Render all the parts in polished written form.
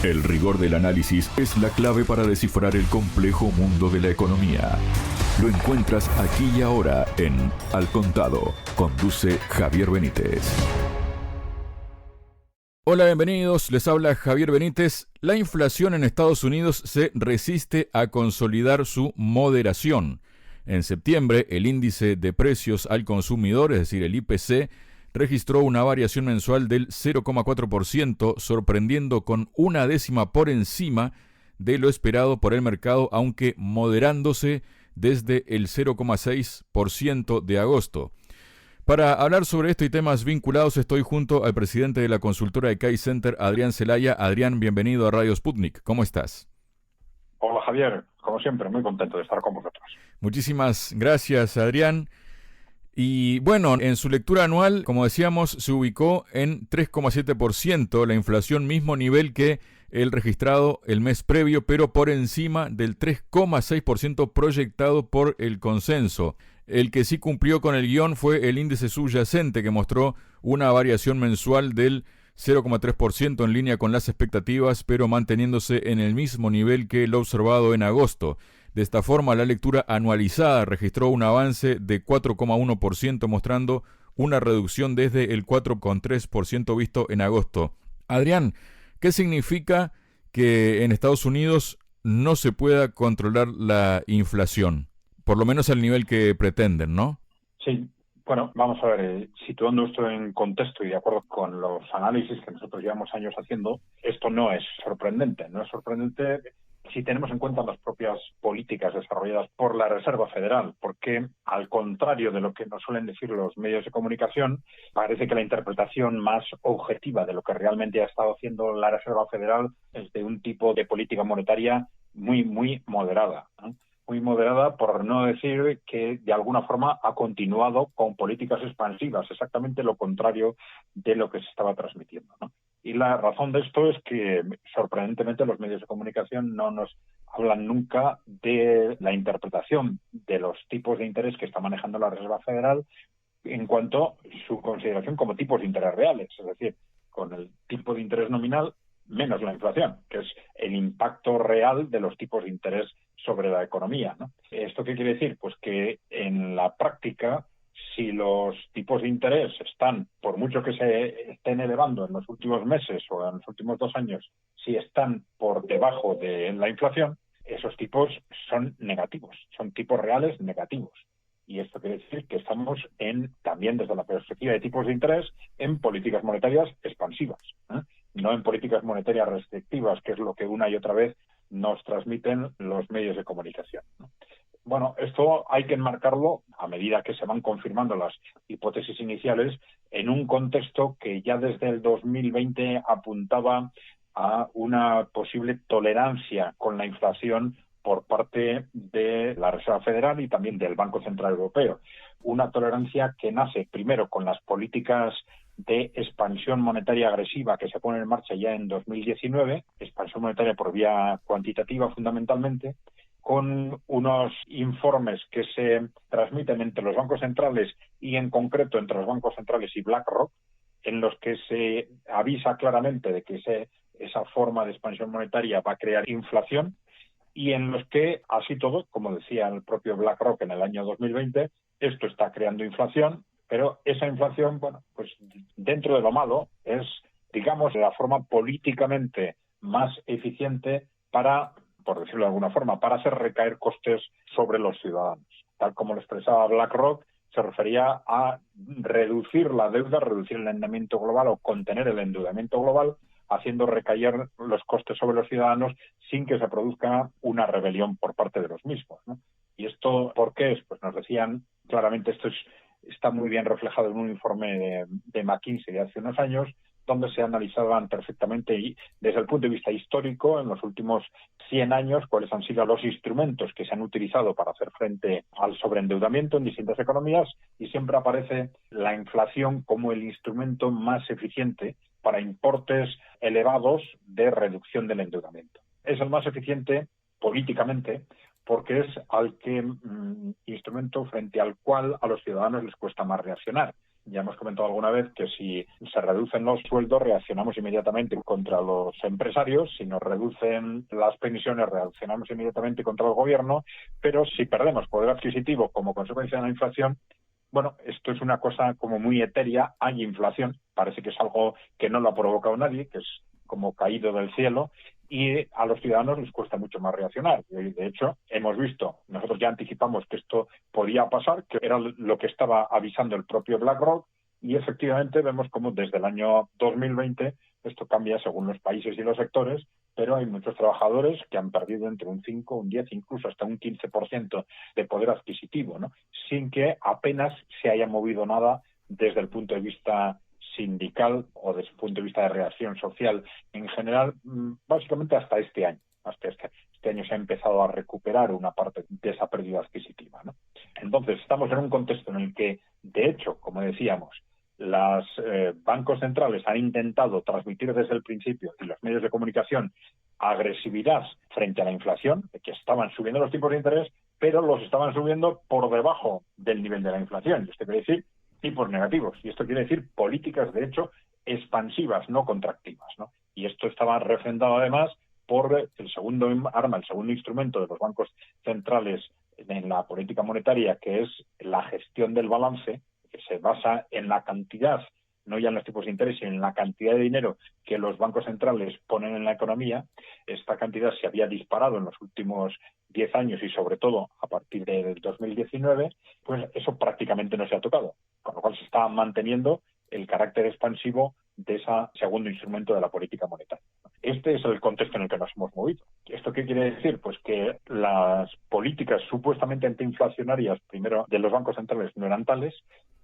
El rigor del análisis es la clave para descifrar el complejo mundo de la economía. Lo encuentras aquí y ahora en Al Contado. Conduce Javier Benítez. Hola, bienvenidos. Les habla Javier Benítez. La inflación en Estados Unidos se resiste a consolidar su moderación. En septiembre, el índice de precios al consumidor, es decir, el IPC, registró una variación mensual del 0,4%, sorprendiendo con una décima por encima de lo esperado por el mercado, aunque moderándose desde el 0,6% de agosto. Para hablar sobre esto y temas vinculados, estoy junto al presidente de la consultora de CAI Center, Adrián Celaya. Adrián, bienvenido a Radio Sputnik. ¿Cómo estás? Hola, Javier. Como siempre, muy contento de estar con vosotros. Muchísimas gracias, Adrián. Y bueno, en su lectura anual, como decíamos, se ubicó en 3,7%, la inflación, mismo nivel que el registrado el mes previo, pero por encima del 3,6% proyectado por el consenso. El que sí cumplió con el guión fue el índice subyacente, que mostró una variación mensual del 0,3% en línea con las expectativas, pero manteniéndose en el mismo nivel que lo observado en agosto. De esta forma, la lectura anualizada registró un avance de 4,1%, mostrando una reducción desde el 4,3% visto en agosto. Adrián, ¿qué significa que en Estados Unidos no se pueda controlar la inflación? Por lo menos al nivel que pretenden, ¿no? Sí, bueno, vamos a ver, situando esto en contexto y de acuerdo con los análisis que nosotros llevamos años haciendo, esto no es sorprendente. No es sorprendente si tenemos en cuenta las propias políticas desarrolladas por la Reserva Federal, porque al contrario de lo que nos suelen decir los medios de comunicación, parece que la interpretación más objetiva de lo que realmente ha estado haciendo la Reserva Federal es de un tipo de política monetaria muy moderada, ¿no? Muy moderada, por no decir que de alguna forma ha continuado con políticas expansivas, exactamente lo contrario de lo que se estaba transmitiendo, ¿no? Y la razón de esto es que, sorprendentemente, los medios de comunicación no nos hablan nunca de la interpretación de los tipos de interés que está manejando la Reserva Federal en cuanto a su consideración como tipos de interés reales, es decir, con el tipo de interés nominal menos la inflación, que es el impacto real de los tipos de interés sobre la economía, ¿no? ¿Esto qué quiere decir? Pues que en la práctica, si los tipos de interés están, por mucho que se estén elevando en los últimos meses o en los últimos 2 años, si están por debajo de la inflación, esos tipos son negativos, son tipos reales negativos. Y esto quiere decir que estamos también desde la perspectiva de tipos de interés, en políticas monetarias expansivas, ¿eh? No en políticas monetarias restrictivas, que es lo que una y otra vez nos transmiten los medios de comunicación, ¿no? Bueno, esto hay que enmarcarlo, a medida que se van confirmando las hipótesis iniciales, en un contexto que ya desde el 2020 apuntaba a una posible tolerancia con la inflación por parte de la Reserva Federal y también del Banco Central Europeo. Una tolerancia que nace primero con las políticas de expansión monetaria agresiva que se ponen en marcha ya en 2019, expansión monetaria por vía cuantitativa fundamentalmente, con unos informes que se transmiten entre los bancos centrales y en concreto entre los bancos centrales y BlackRock, en los que se avisa claramente de que esa forma de expansión monetaria va a crear inflación, y en los que, así todo, como decía el propio BlackRock en el año 2020, esto está creando inflación, pero esa inflación, bueno, pues dentro de lo malo, es, digamos, la forma políticamente más eficiente para, por decirlo de alguna forma, para hacer recaer costes sobre los ciudadanos. Tal como lo expresaba BlackRock, se refería a reducir la deuda, reducir el endeudamiento global o contener el endeudamiento global, haciendo recaer los costes sobre los ciudadanos sin que se produzca una rebelión por parte de los mismos, ¿no? ¿Y esto por qué es? Pues nos decían claramente, está muy bien reflejado en un informe de McKinsey de hace unos años, donde se analizaban perfectamente y desde el punto de vista histórico en los últimos 100 años cuáles han sido los instrumentos que se han utilizado para hacer frente al sobreendeudamiento en distintas economías, y siempre aparece la inflación como el instrumento más eficiente para importes elevados de reducción del endeudamiento. Es el más eficiente políticamente porque es instrumento frente al cual a los ciudadanos les cuesta más reaccionar. Ya hemos comentado alguna vez que si se reducen los sueldos, reaccionamos inmediatamente contra los empresarios. Si nos reducen las pensiones, reaccionamos inmediatamente contra el gobierno. Pero si perdemos poder adquisitivo como consecuencia de la inflación, bueno, esto es una cosa como muy etérea. Hay inflación, parece que es algo que no lo ha provocado nadie, que es como caído del cielo, y a los ciudadanos les cuesta mucho más reaccionar. Y de hecho, hemos visto, nosotros ya anticipamos que esto podía pasar, que era lo que estaba avisando el propio BlackRock, y efectivamente vemos como desde el año 2020 esto cambia según los países y los sectores, pero hay muchos trabajadores que han perdido entre un 5, un 10, incluso hasta un 15% de poder adquisitivo, ¿no? Sin que apenas se haya movido nada desde el punto de vista sindical o desde el punto de vista de reacción social en general, básicamente hasta este año. Hasta este año se ha empezado a recuperar una parte de esa pérdida adquisitiva, ¿no? Entonces, estamos en un contexto en el que, de hecho, como decíamos, los bancos centrales han intentado transmitir desde el principio, y los medios de comunicación, agresividad frente a la inflación, de que estaban subiendo los tipos de interés, pero los estaban subiendo por debajo del nivel de la inflación. Esto quiere decir tipos negativos, y esto quiere decir políticas, de hecho, expansivas, no contractivas, ¿no? Y esto estaba refrendado, además, por el segundo arma, el segundo instrumento de los bancos centrales en la política monetaria, que es la gestión del balance, que se basa en la cantidad, no ya en los tipos de interés, sino en la cantidad de dinero que los bancos centrales ponen en la economía. Esta cantidad se había disparado en los últimos 10 años y sobre todo a partir del 2019, pues eso prácticamente no se ha tocado, con lo cual se está manteniendo el carácter expansivo de ese segundo instrumento de la política monetaria. Este es el contexto en el que nos hemos movido. ¿Esto qué quiere decir? Pues que las políticas supuestamente antiinflacionarias, primero, de los bancos centrales no eran tales,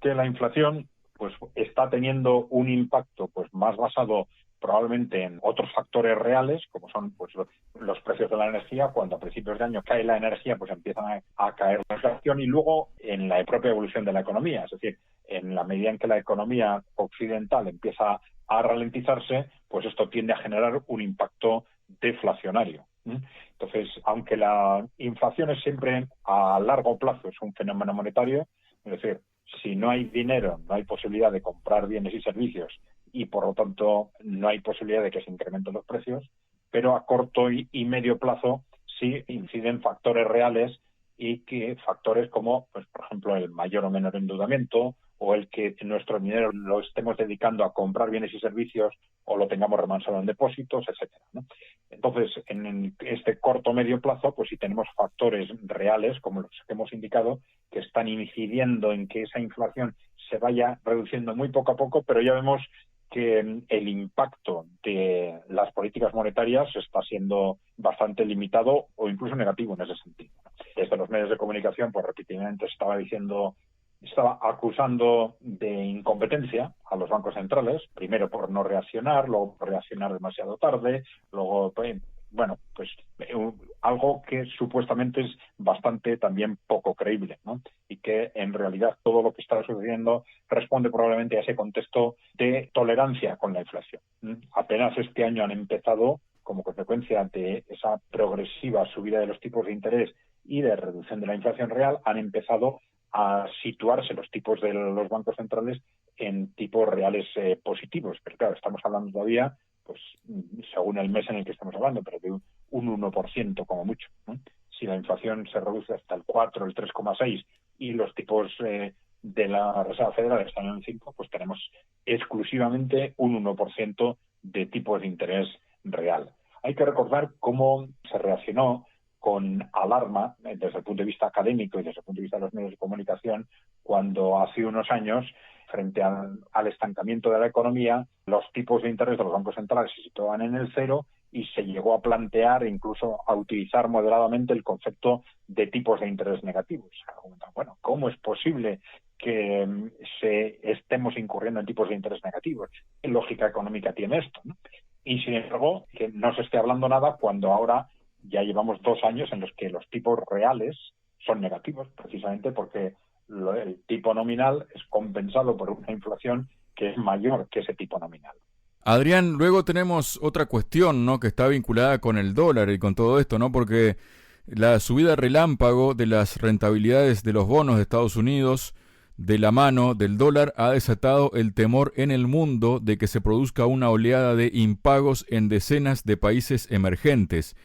que la inflación pues está teniendo un impacto pues más basado probablemente en otros factores reales, como son pues los precios de la energía. Cuando a principios de año cae la energía, pues empiezan a caer la inflación, y luego en la propia evolución de la economía. Es decir, en la medida en que la economía occidental empieza a ralentizarse, pues esto tiende a generar un impacto deflacionario. Entonces, aunque la inflación es siempre a largo plazo, es un fenómeno monetario, es decir, si no hay dinero, no hay posibilidad de comprar bienes y servicios, y por lo tanto no hay posibilidad de que se incrementen los precios, pero a corto y medio plazo sí inciden factores reales, y que factores como, pues por ejemplo, el mayor o menor endeudamiento, o el que nuestro dinero lo estemos dedicando a comprar bienes y servicios o lo tengamos remansado en depósitos, etcétera, ¿no? Entonces, en este corto o medio plazo, pues sí tenemos factores reales, como los que hemos indicado, que están incidiendo en que esa inflación se vaya reduciendo muy poco a poco, pero ya vemos que el impacto de las políticas monetarias está siendo bastante limitado o incluso negativo en ese sentido. Desde los medios de comunicación, pues repetidamente estaba acusando de incompetencia a los bancos centrales, primero por no reaccionar, luego por reaccionar demasiado tarde, luego, algo que supuestamente es bastante también poco creíble, ¿no? Y que en realidad todo lo que está sucediendo responde probablemente a ese contexto de tolerancia con la inflación. Apenas este año han empezado, como consecuencia de esa progresiva subida de los tipos de interés y de reducción de la inflación real, han empezado a situarse los tipos de los bancos centrales en tipos reales positivos. Pero claro, estamos hablando todavía, pues según el mes en el que estamos hablando, pero de un 1% como mucho, ¿no? Si la inflación se reduce hasta el 4, el 3,6 y los tipos de la Reserva Federal están en el 5, pues tenemos exclusivamente un 1% de tipos de interés real. Hay que recordar cómo se reaccionó con alarma desde el punto de vista académico y desde el punto de vista de los medios de comunicación cuando hace unos años, frente al estancamiento de la economía, los tipos de interés de los bancos centrales se situaban en el cero, y se llegó a plantear, incluso a utilizar moderadamente, el concepto de tipos de interés negativos. Bueno, ¿cómo es posible que estemos incurriendo en tipos de interés negativos? ¿Qué lógica económica tiene esto, ¿no? Y sin embargo, que no se esté hablando nada cuando ahora ya llevamos 2 años en los que los tipos reales son negativos, precisamente porque el tipo nominal es compensado por una inflación que es mayor que ese tipo nominal. Adrián, luego tenemos otra cuestión, ¿no?, que está vinculada con el dólar y con todo esto, ¿no? Porque la subida relámpago de las rentabilidades de los bonos de Estados Unidos de la mano del dólar, ha desatado el temor en el mundo de que se produzca una oleada de impagos en decenas de países emergentes.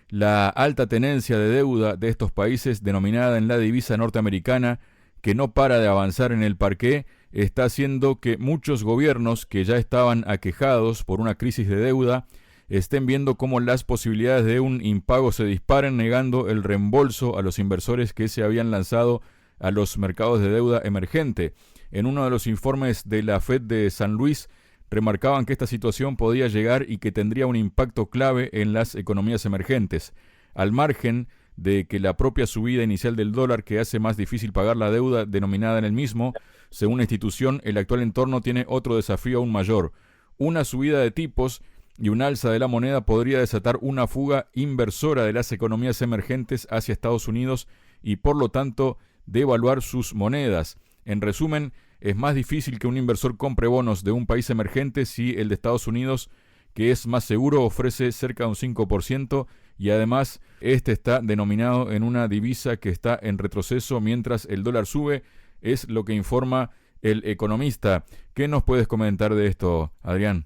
La alta tenencia de deuda de estos países, denominada en la divisa norteamericana, que no para de avanzar en el parqué, está haciendo que muchos gobiernos que ya estaban aquejados por una crisis de deuda estén viendo cómo las posibilidades de un impago se disparen, negando el reembolso a los inversores que se habían lanzado a los mercados de deuda emergente. En uno de los informes de la Fed de San Luis, remarcaban que esta situación podía llegar y que tendría un impacto clave en las economías emergentes, al margen de que la propia subida inicial del dólar, que hace más difícil pagar la deuda denominada en el mismo. Según la institución, el actual entorno tiene otro desafío aún mayor. Una subida de tipos y un alza de la moneda podría desatar una fuga inversora de las economías emergentes hacia Estados Unidos y, por lo tanto, devaluar sus monedas. En resumen, es más difícil que un inversor compre bonos de un país emergente si el de Estados Unidos, que es más seguro, ofrece cerca de un 5%, y además este está denominado en una divisa que está en retroceso mientras el dólar sube, es lo que informa el economista. ¿Qué nos puedes comentar de esto, Adrián?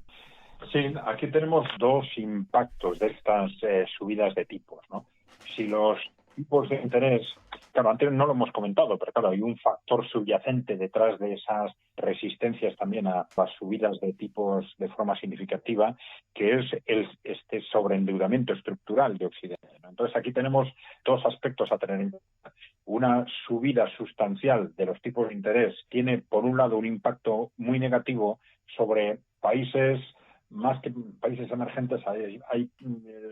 Sí, aquí tenemos dos impactos de estas subidas de tipos, ¿no? Si los tipos de interés, claro, antes no lo hemos comentado, pero claro, hay un factor subyacente detrás de esas resistencias también a las subidas de tipos de forma significativa, que es este sobreendeudamiento estructural de Occidente, ¿no? Entonces aquí tenemos dos aspectos a tener en cuenta. Una subida sustancial de los tipos de interés tiene, por un lado, un impacto muy negativo sobre países. Más que países emergentes,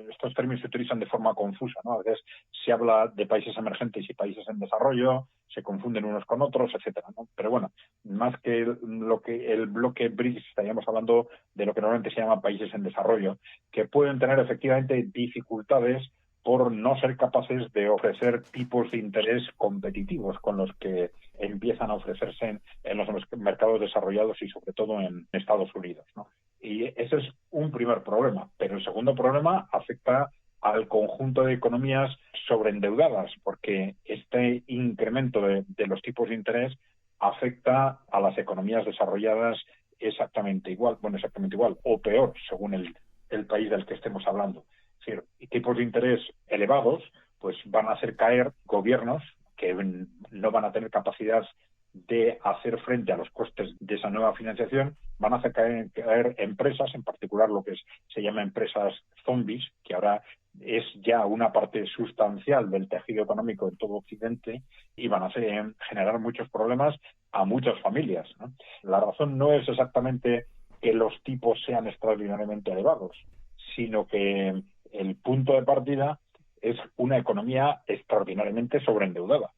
estos términos se utilizan de forma confusa, ¿no? A veces se habla de países emergentes y países en desarrollo, se confunden unos con otros, etcétera, ¿no? Pero bueno, más que el bloque BRICS, estaríamos hablando de lo que normalmente se llama países en desarrollo, que pueden tener efectivamente dificultades por no ser capaces de ofrecer tipos de interés competitivos con los que empiezan a ofrecerse en los mercados desarrollados y sobre todo en Estados Unidos, ¿no? Y ese es un primer problema, pero el segundo problema afecta al conjunto de economías sobreendeudadas, porque este incremento de los tipos de interés afecta a las economías desarrolladas exactamente igual, o peor, según el país del que estemos hablando. Es decir, tipos de interés elevados pues van a hacer caer gobiernos que no van a tener capacidad de hacer frente a los costes de esa nueva financiación, van a hacer caer empresas, en particular lo que se llama empresas zombies, que ahora es ya una parte sustancial del tejido económico en todo Occidente, y van a generar muchos problemas a muchas familias, ¿no? La razón no es exactamente que los tipos sean extraordinariamente elevados, sino que el punto de partida es una economía extraordinariamente sobreendeudada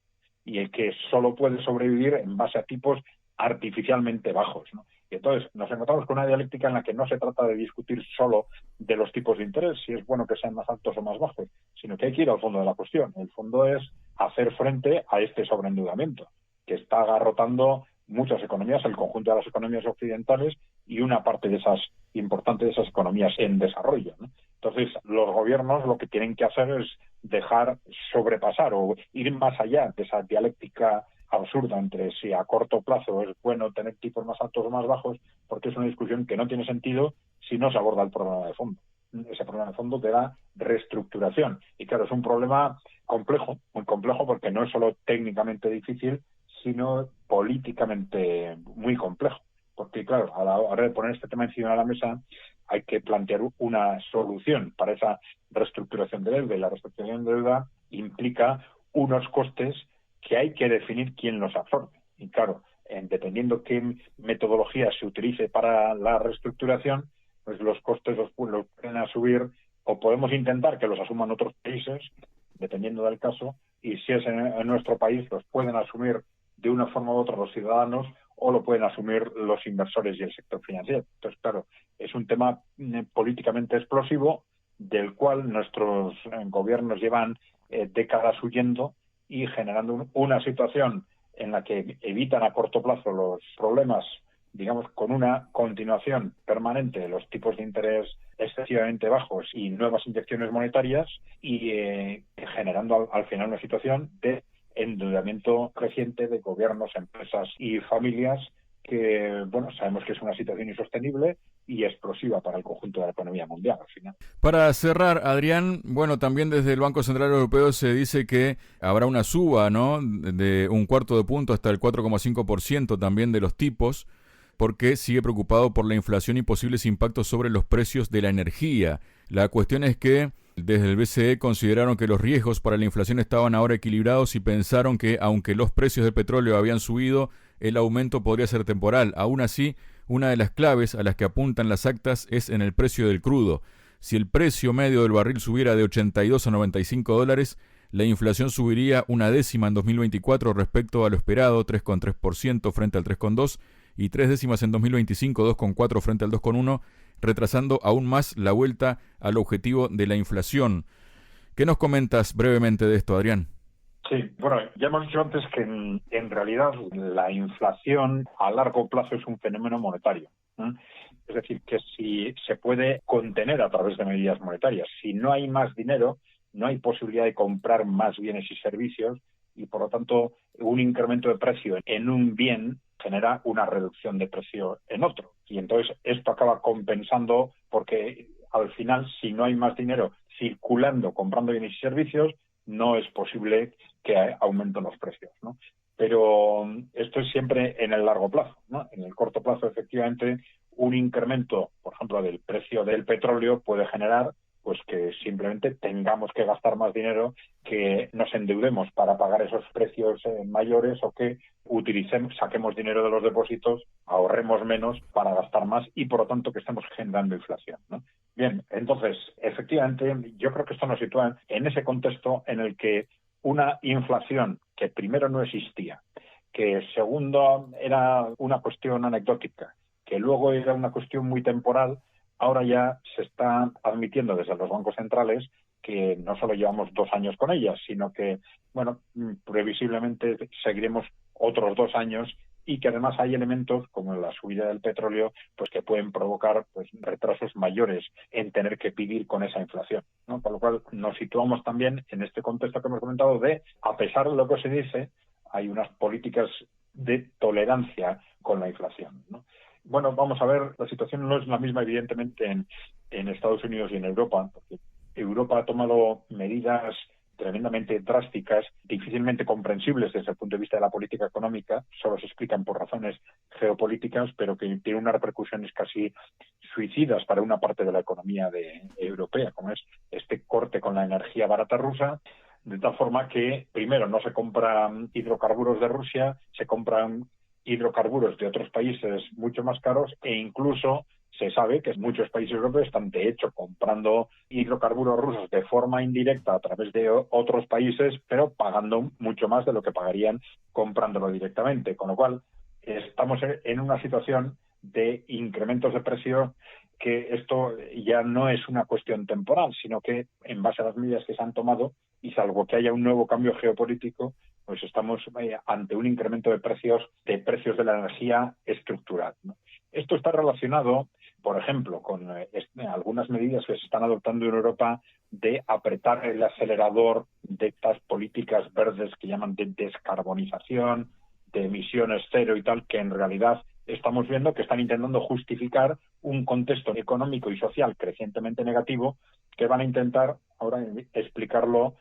y el que solo puede sobrevivir en base a tipos artificialmente bajos, ¿no? Y entonces nos encontramos con una dialéctica en la que no se trata de discutir solo de los tipos de interés, si es bueno que sean más altos o más bajos, sino que hay que ir al fondo de la cuestión. El fondo es hacer frente a este sobreendeudamiento que está agarrotando muchas economías, el conjunto de las economías occidentales y una parte importante de esas economías en desarrollo, ¿no? Entonces, los gobiernos lo que tienen que hacer es dejar sobrepasar o ir más allá de esa dialéctica absurda entre si a corto plazo es bueno tener tipos más altos o más bajos, porque es una discusión que no tiene sentido si no se aborda el problema de fondo. Ese problema de fondo de la reestructuración. Y claro, es un problema complejo, muy complejo, porque no es solo técnicamente difícil, sino políticamente muy complejo. Porque claro, a la hora de poner este tema encima de la mesa, hay que plantear una solución para esa reestructuración de deuda, y la reestructuración de deuda implica unos costes que hay que definir quién los absorbe. Y claro, dependiendo qué metodología se utilice para la reestructuración, pues los costes los pueden asumir, o podemos intentar que los asuman otros países, dependiendo del caso, y si es en nuestro país, los pueden asumir de una forma u otra los ciudadanos, o lo pueden asumir los inversores y el sector financiero. Entonces, claro, es un tema políticamente explosivo del cual nuestros gobiernos llevan décadas huyendo y generando una situación en la que evitan a corto plazo los problemas, digamos, con una continuación permanente de los tipos de interés excesivamente bajos y nuevas inyecciones monetarias, y generando al final una situación de endeudamiento creciente de gobiernos, empresas y familias que, sabemos que es una situación insostenible y explosiva para el conjunto de la economía mundial al final. Para cerrar, Adrián, también desde el Banco Central Europeo se dice que habrá una suba, ¿no?, de 1/4 de punto hasta el 4,5% también de los tipos, porque sigue preocupado por la inflación y posibles impactos sobre los precios de la energía. La cuestión es que desde el BCE consideraron que los riesgos para la inflación estaban ahora equilibrados y pensaron que, aunque los precios del petróleo habían subido, el aumento podría ser temporal. Aún así, una de las claves a las que apuntan las actas es en el precio del crudo. Si el precio medio del barril subiera de 82 a 95 dólares, la inflación subiría 1/10 en 2024 respecto a lo esperado, 3,3% frente al 3,2%, y 0,3 en 2025, 2,4 frente al 2,1, retrasando aún más la vuelta al objetivo de la inflación. ¿Qué nos comentas brevemente de esto, Adrián? Sí, ya hemos dicho antes que en realidad la inflación a largo plazo es un fenómeno monetario, ¿eh? Es decir, que si se puede contener a través de medidas monetarias, si no hay más dinero, no hay posibilidad de comprar más bienes y servicios y, por lo tanto, un incremento de precio en un bien genera una reducción de precio en otro. Y entonces esto acaba compensando porque al final, si no hay más dinero circulando, comprando bienes y servicios, no es posible que aumenten los precios, ¿no? Pero esto es siempre en el largo plazo, ¿no? En el corto plazo, efectivamente, un incremento, por ejemplo, del precio del petróleo puede generar pues que simplemente tengamos que gastar más dinero, que nos endeudemos para pagar esos precios mayores o que saquemos dinero de los depósitos, ahorremos menos para gastar más y por lo tanto que estemos generando inflación, ¿no? Bien, entonces, efectivamente, yo creo que esto nos sitúa en ese contexto en el que una inflación que primero no existía, que segundo era una cuestión anecdótica, que luego era una cuestión muy temporal, ahora ya se está admitiendo desde los bancos centrales que no solo llevamos 2 años con ellas, sino que, previsiblemente seguiremos otros 2 años y que además hay elementos como la subida del petróleo pues que pueden provocar retrasos mayores en tener que vivir con esa inflación, ¿no? Por lo cual nos situamos también en este contexto que hemos comentado de, a pesar de lo que se dice, hay unas políticas de tolerancia con la inflación, ¿no? Vamos a ver, la situación no es la misma evidentemente en Estados Unidos y en Europa, porque Europa ha tomado medidas tremendamente drásticas, difícilmente comprensibles desde el punto de vista de la política económica, solo se explican por razones geopolíticas, pero que tienen unas repercusiones casi suicidas para una parte de la economía europea, como es este corte con la energía barata rusa, de tal forma que, primero, no se compran hidrocarburos de Rusia, se compran hidrocarburos de otros países mucho más caros e incluso se sabe que muchos países europeos están de hecho comprando hidrocarburos rusos de forma indirecta a través de otros países, pero pagando mucho más de lo que pagarían comprándolo directamente, con lo cual estamos en una situación de incrementos de precio que esto ya no es una cuestión temporal, sino que en base a las medidas que se han tomado y salvo que haya un nuevo cambio geopolítico, pues estamos ante un incremento de precios de la energía estructural, ¿no? Esto está relacionado, por ejemplo, con algunas medidas que se están adoptando en Europa de apretar el acelerador de estas políticas verdes que llaman de descarbonización, de emisiones cero y tal, que en realidad estamos viendo que están intentando justificar un contexto económico y social crecientemente negativo que van a intentar ahora explicarlo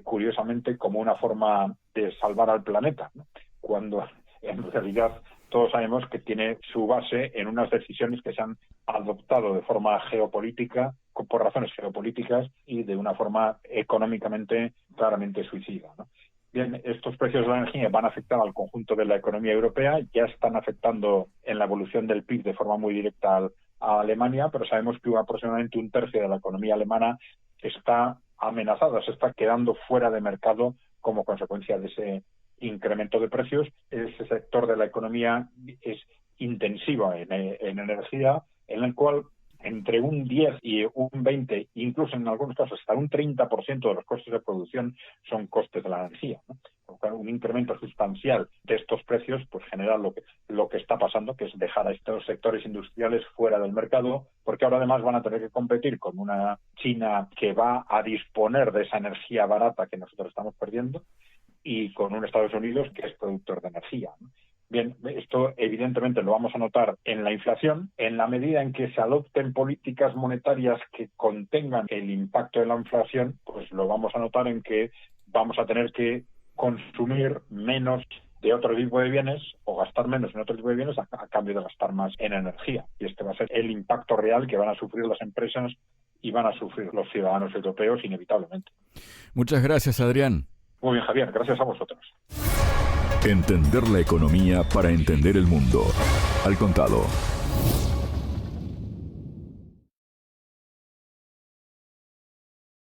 curiosamente como una forma de salvar al planeta, ¿no? Cuando en realidad todos sabemos que tiene su base en unas decisiones que se han adoptado de forma geopolítica, por razones geopolíticas y de una forma económicamente claramente suicida, ¿no? Bien, estos precios de la energía van a afectar al conjunto de la economía europea, ya están afectando en la evolución del PIB de forma muy directa a Alemania, pero sabemos que aproximadamente 1/3 de la economía alemana está amenazada, se está quedando fuera de mercado como consecuencia de ese incremento de precios. Ese sector de la economía es intensivo en energía, en el cual entre un 10 y un 20, incluso en algunos casos hasta un 30% de los costes de producción son costes de la energía, ¿no? Un incremento sustancial de estos precios pues genera lo que está pasando, que es dejar a estos sectores industriales fuera del mercado, porque ahora además van a tener que competir con una China que va a disponer de esa energía barata que nosotros estamos perdiendo y con un Estados Unidos que es productor de energía, ¿no? Bien, esto evidentemente lo vamos a notar en la inflación, en la medida en que se adopten políticas monetarias que contengan el impacto de la inflación, pues lo vamos a notar en que vamos a tener que consumir menos de otro tipo de bienes o gastar menos en otro tipo de bienes a cambio de gastar más en energía. Y este va a ser el impacto real que van a sufrir las empresas y van a sufrir los ciudadanos europeos inevitablemente. Muchas gracias, Adrián. Muy bien, Javier, gracias a vosotros. Entender la economía para entender el mundo. Al contado.